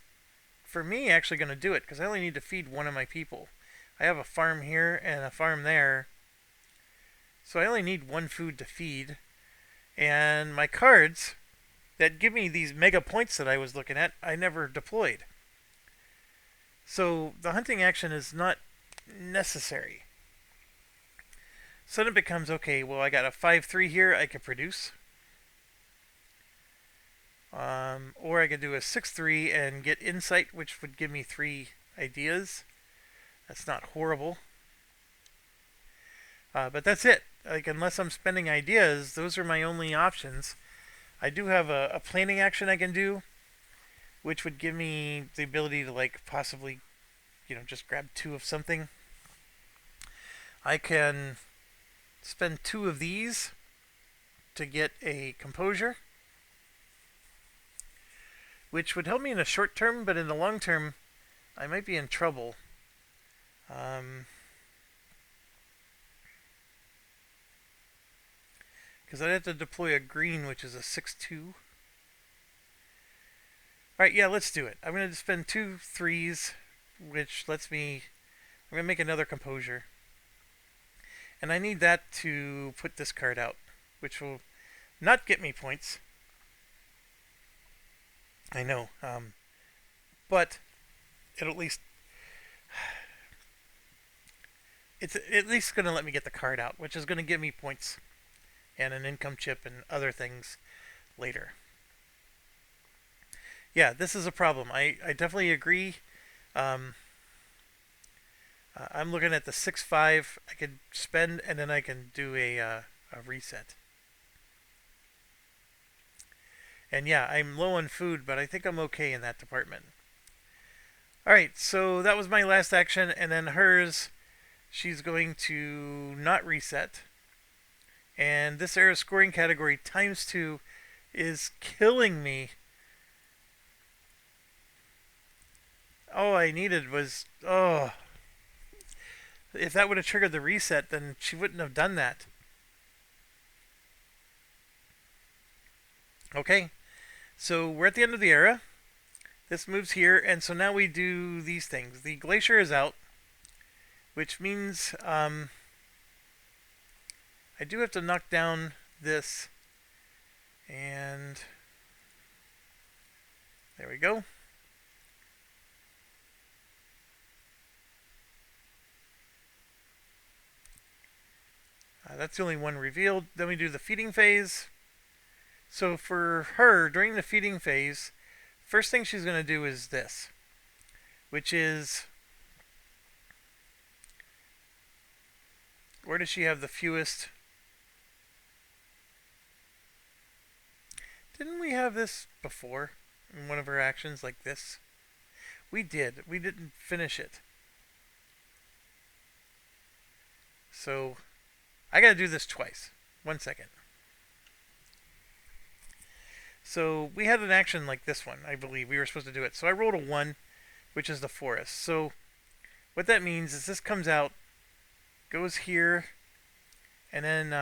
for me, actually going to do it, because I only need to feed 1 of my people. I have a farm here and a farm there, so I only need 1 food to feed. And my cards that give me these mega points that I was looking at, I never deployed. So the hunting action is not necessary. So then it becomes, okay, well, I got a 5-3 here I could produce. Or I could do a 6-3 and get insight, which would give me 3 ideas. That's not horrible. But that's it. Like, unless I'm spending ideas, those are my only options. I do have a planning action I can do, which would give me the ability to, like, possibly, just grab 2 of something. I can spend 2 of these to get a composure, which would help me in the short term, but in the long term, I might be in trouble. Because I'd have to deploy a green, which is a 6-2. Alright, yeah, let's do it. I'm going to spend 2 3s, which lets me... I'm going to make another composure. And I need that to put this card out, which will not get me points. I know. But it'll at least... It's at least going to let me get the card out, which is going to give me points and an income chip and other things later. Yeah, this is a problem. I definitely agree. I'm looking at the 6-5 I could spend, and then I can do a reset. And yeah, I'm low on food, but I think I'm okay in that department. Alright, so that was my last action, and then hers, she's going to not reset. And this era scoring category ×2 is killing me. All I needed was... Oh. If that would have triggered the reset, then she wouldn't have done that. Okay. So we're at the end of the era. This moves here, and so now we do these things. The glacier is out, which means I do have to knock down this, and there we go. That's the only one revealed. Then we do the feeding phase. So for her, during the feeding phase, first thing she's going to do is this, which is... Where does she have the fewest? Didn't we have this before in one of her actions like this? We did. We didn't finish it. So I got to do this twice. 1 second. So we had an action like this one, I believe. We were supposed to do it. So I rolled a 1, which is the forest. So what that means is this comes out, goes here, and then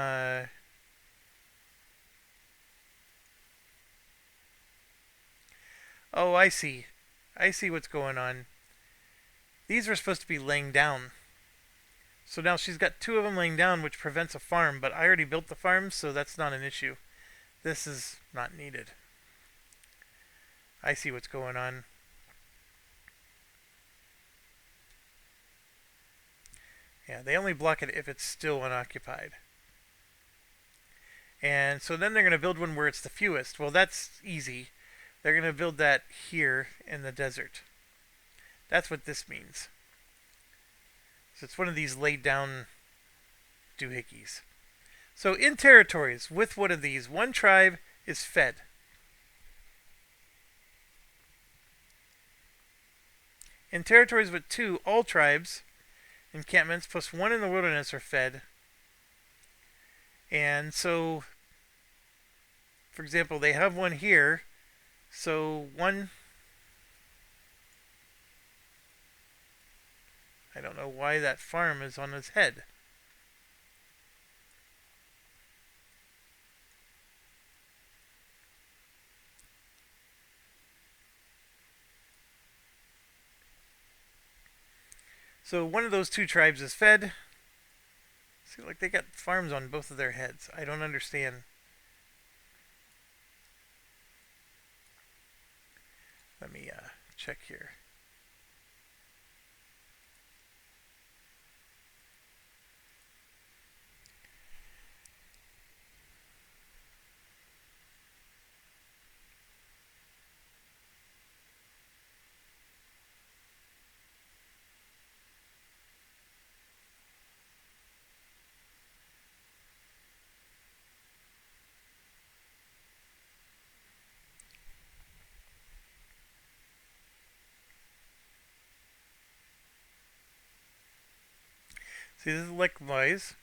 oh, I see. I see what's going on. These are supposed to be laying down. So now she's got 2 of them laying down, which prevents a farm, but I already built the farm, so that's not an issue. This is not needed. I see what's going on. Yeah, they only block it if it's still unoccupied. And so then they're going to build one where it's the fewest. Well, that's easy. They're going to build that here in the desert. That's what this means. So it's one of these laid down doohickeys. So in territories with one of these, one tribe is fed. In territories with 2, all tribes, encampments, plus 1 in the wilderness are fed. And so, for example, they have one here. So one... I don't know why that farm is on his head. So one of those 2 tribes is fed. See, like they got farms on both of their heads. I don't understand. check here. See, this is likewise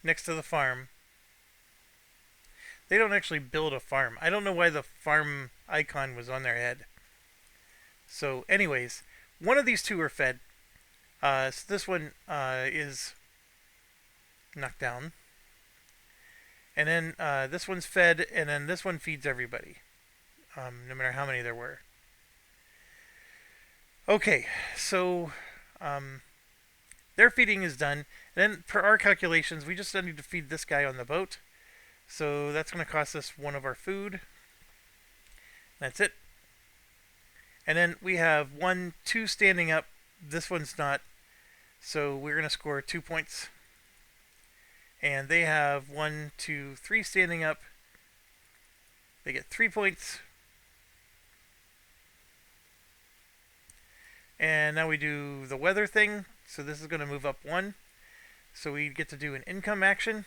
next to the farm. They don't actually build a farm. I don't know why the farm icon was on their head. So, anyways, one of these two are fed. So this one is knocked down. And then this one's fed, and then this one feeds everybody. No matter how many there were. Okay, so their feeding is done. And then, per our calculations, we just need to feed this guy on the boat. So that's going to cost us one of our food. That's it. And then we have 1, 2 standing up. This one's not. So we're going to score 2 points. And they have 1, 2, 3 standing up. They get 3 points. And now we do the weather thing. So this is going to move up 1. So we get to do an income action.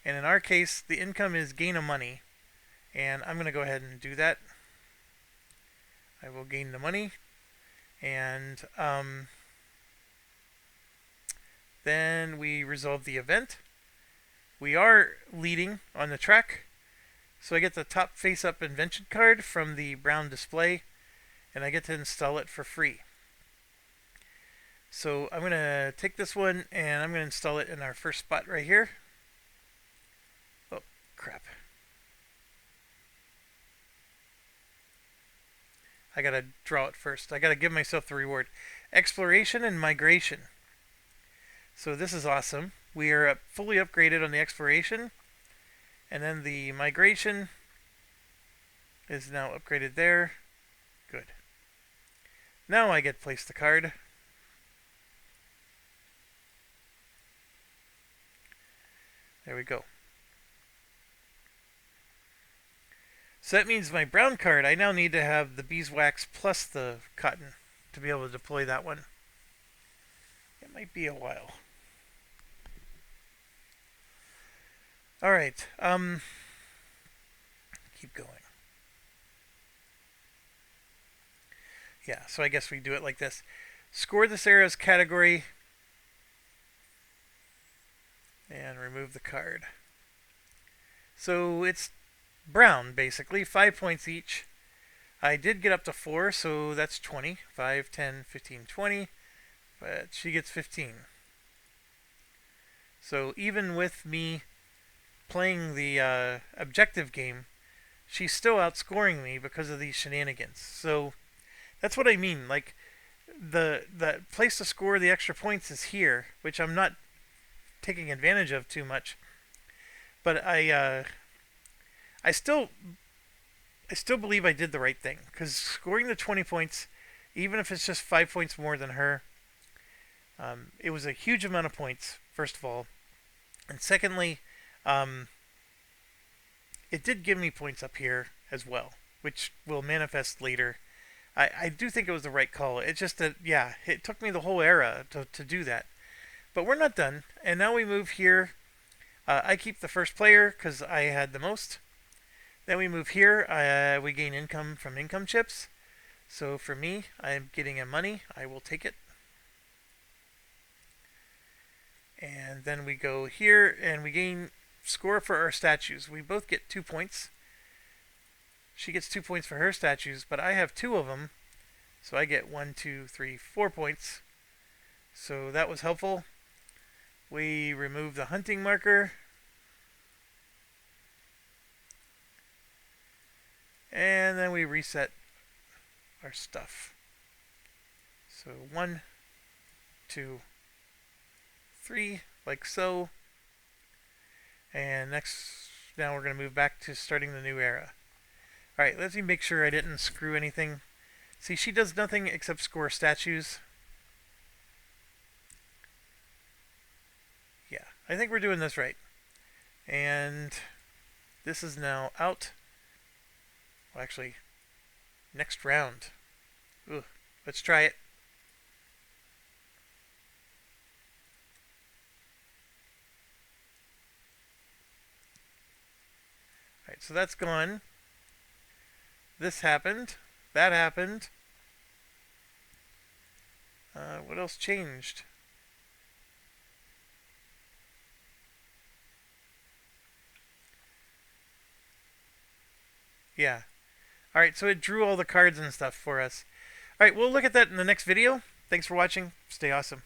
And in our case, the income is gain of money. And I'm going to go ahead and do that. I will gain the money. And then we resolve the event. We are leading on the track. So I get the top face-up invention card from the brown display. And I get to install it for free. So I'm going to take this one and I'm going to install it in our first spot right here. Oh, crap. I got to draw it first. I got to give myself the reward. Exploration and migration. So this is awesome. We are fully upgraded on the exploration. And then the migration is now upgraded there. Good. Now I get to place the card. There we go. So that means my brown card, I now need to have the beeswax plus the cotton to be able to deploy that one. It might be a while. Alright, keep going. Yeah, so I guess we do it like this. Score this area's category and remove the card. So it's brown, basically. 5 points each. I did get up to 4, so that's 20. 5, 10, 15, 20. But she gets 15. So even with me playing the objective game, she's still outscoring me because of these shenanigans. So that's what I mean. Like, the place to score the extra points is here, which I'm not taking advantage of too much. But I still believe I did the right thing, because scoring the 20 points, even if it's just 5 points more than her, it was a huge amount of points, first of all. And secondly, it did give me points up here as well, which will manifest later. I do think it was the right call. It's just that, yeah, it took me the whole era to do that. But we're not done. And now we move here. I keep the first player because I had the most. Then we move here. We gain income from income chips. So for me, I'm getting a money. I will take it. And then we go here and we gain score for our statues. We both get 2 points. She gets 2 points for her statues, but I have 2 of them. So I get 1, 2, 3, 4 points. So that was helpful. We remove the hunting marker. And then we reset our stuff. So 1, 2, 3, like so. And now we're going to move back to starting the new era. Alright, let me make sure I didn't screw anything. See, she does nothing except score statues. Yeah, I think we're doing this right. And this is now out. Well, actually, next round. Ooh, let's try it. Alright, so that's gone. This happened. That happened. What else changed? Yeah. Alright, so it drew all the cards and stuff for us. Alright, we'll look at that in the next video. Thanks for watching. Stay awesome.